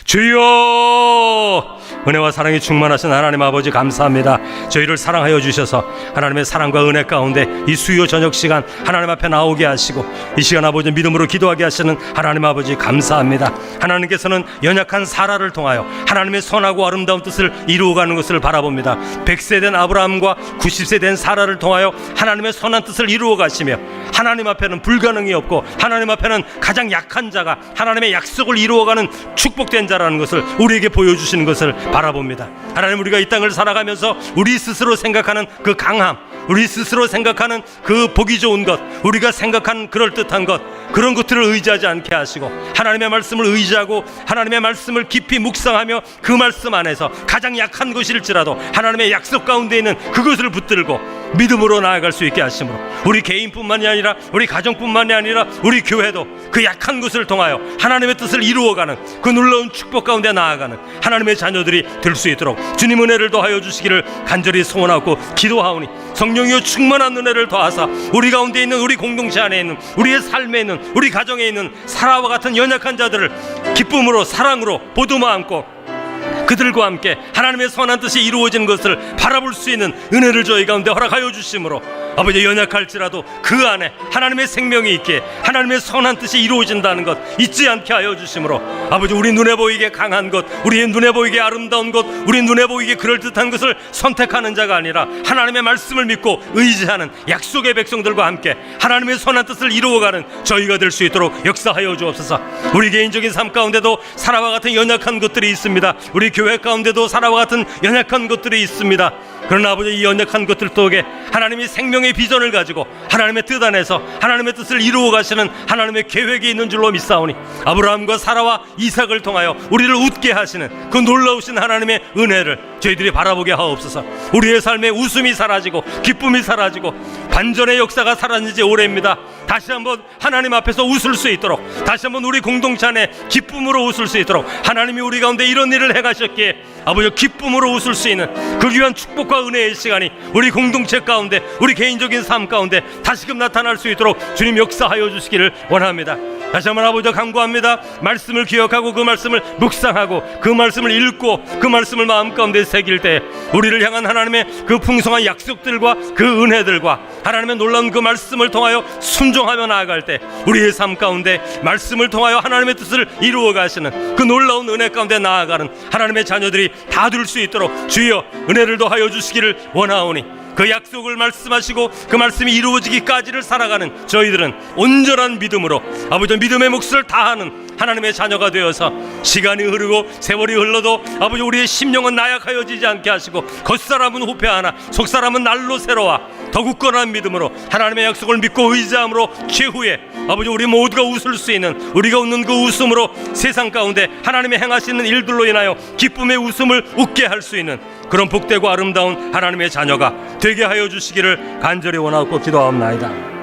주여, 은혜와 사랑이 충만하신 하나님 아버지 감사합니다. 저희를 사랑하여 주셔서 하나님의 사랑과 은혜 가운데 이 수요 저녁 시간 하나님 앞에 나오게 하시고 이 시간 아버지 믿음으로 기도하게 하시는 하나님 아버지 감사합니다. 하나님께서는 연약한 사라를 통하여 하나님의 선하고 아름다운 뜻을 이루어가는 것을 바라봅니다. 100세 된 아브라함과 90세 된 사라를 통하여 하나님의 선한 뜻을 이루어 가시며 하나님 앞에는 불가능이 없고 하나님 앞에는 가장 약한 자가 하나님의 약속을 이루어가는 축복된 자라는 것을 우리에게 보여주시는 것을 바라봅니다. 하나님, 우리가 이 땅을 살아가면서 우리 스스로 생각하는 그 강함, 우리 스스로 생각하는 그 보기 좋은 것, 우리가 생각하는 그럴듯한 것, 그런 것들을 의지하지 않게 하시고 하나님의 말씀을 의지하고 하나님의 말씀을 깊이 묵상하며 그 말씀 안에서 가장 약한 것일지라도 하나님의 약속 가운데 있는 그것을 붙들고 믿음으로 나아갈 수 있게 하심으로 우리 개인뿐만이 아니라 우리 가정뿐만이 아니라 우리 교회도 그 약한 것을 통하여 하나님의 뜻을 이루어가는 그 놀라운 축복 가운데 나아가는 하나님의 자녀들이 될 수 있도록 주님 은혜를 더하여 주시기를 간절히 소원하고 기도하오니 성령이여 충만한 은혜를 더하사 우리 가운데 있는 우리 공동체 안에 있는 우리의 삶에 있는 우리 가정에 있는 사라와 같은 연약한 자들을 기쁨으로 사랑으로 보듬어 안고 그들과 함께 하나님의 선한 뜻이 이루어지는 것을 바라볼 수 있는 은혜를 저희 가운데 허락하여 주심으로 아버지 연약할지라도 그 안에 하나님의 생명이 있기에 하나님의 선한 뜻이 이루어진다는 것 잊지 않게 하여 주심으로 아버지 우리 눈에 보이게 강한 것, 우리 눈에 보이게 아름다운 것, 우리 눈에 보이게 그럴듯한 것을 선택하는 자가 아니라 하나님의 말씀을 믿고 의지하는 약속의 백성들과 함께 하나님의 선한 뜻을 이루어가는 저희가 될 수 있도록 역사하여 주옵소서. 우리 개인적인 삶 가운데도 사라와 같은 연약한 것들이 있습니다. 우리 교회 가운데도 사라와 같은 연약한 것들이 있습니다. 그러나 아버지 이 연약한 것들 속에 하나님이 생명의 비전을 가지고 하나님의 뜻 안에서 하나님의 뜻을 이루어 가시는 하나님의 계획이 있는 줄로 믿사오니 아브라함과 사라와 이삭을 통하여 우리를 웃게 하시는 그 놀라우신 하나님의 은혜를 저희들이 바라보게 하옵소서. 우리의 삶에 웃음이 사라지고 기쁨이 사라지고 반전의 역사가 사라진 지 오래입니다. 다시 한번 하나님 앞에서 웃을 수 있도록, 다시 한번 우리 공동체 안에 기쁨으로 웃을 수 있도록 하나님이 우리 가운데 이런 일을 행하셨기에 아버지 기쁨으로 웃을 수 있는 그 귀한 축복과 은혜의 시간이 우리 공동체 가운데, 우리 개인적인 삶 가운데 다시금 나타날 수 있도록 주님 역사하여 주시기를 원합니다. 다시 한번 아버지 간구합니다. 말씀을 기억하고 그 말씀을 묵상하고 그 말씀을 읽고 그 말씀을 마음 가운데 새길 때 우리를 향한 하나님의 그 풍성한 약속들과 그 은혜들과 하나님의 놀라운 그 말씀을 통하여 순종하며 나아갈 때 우리의 삶 가운데 말씀을 통하여 하나님의 뜻을 이루어 가시는 그 놀라운 은혜 가운데 나아가는 하나님의 자녀들이 다 될 수 있도록 주여 은혜를 더하여 주시기를 원하오니 그 약속을 말씀하시고 그 말씀이 이루어지기까지를 살아가는 저희들은 온전한 믿음으로 아버지 믿음의 몫을 다하는 하나님의 자녀가 되어서 시간이 흐르고 세월이 흘러도 아버지 우리의 심령은 나약하여지지 않게 하시고 겉사람은 후패하나 속사람은 날로 새로와 더 굳건한 믿음으로 하나님의 약속을 믿고 의지함으로 최후에 아버지 우리 모두가 웃을 수 있는, 우리가 웃는 그 웃음으로 세상 가운데 하나님의 행하시는 일들로 인하여 기쁨의 웃음을 웃게 할 수 있는 그런 복되고 아름다운 하나님의 자녀가 되게 하여 주시기를 간절히 원하고 기도하옵나이다.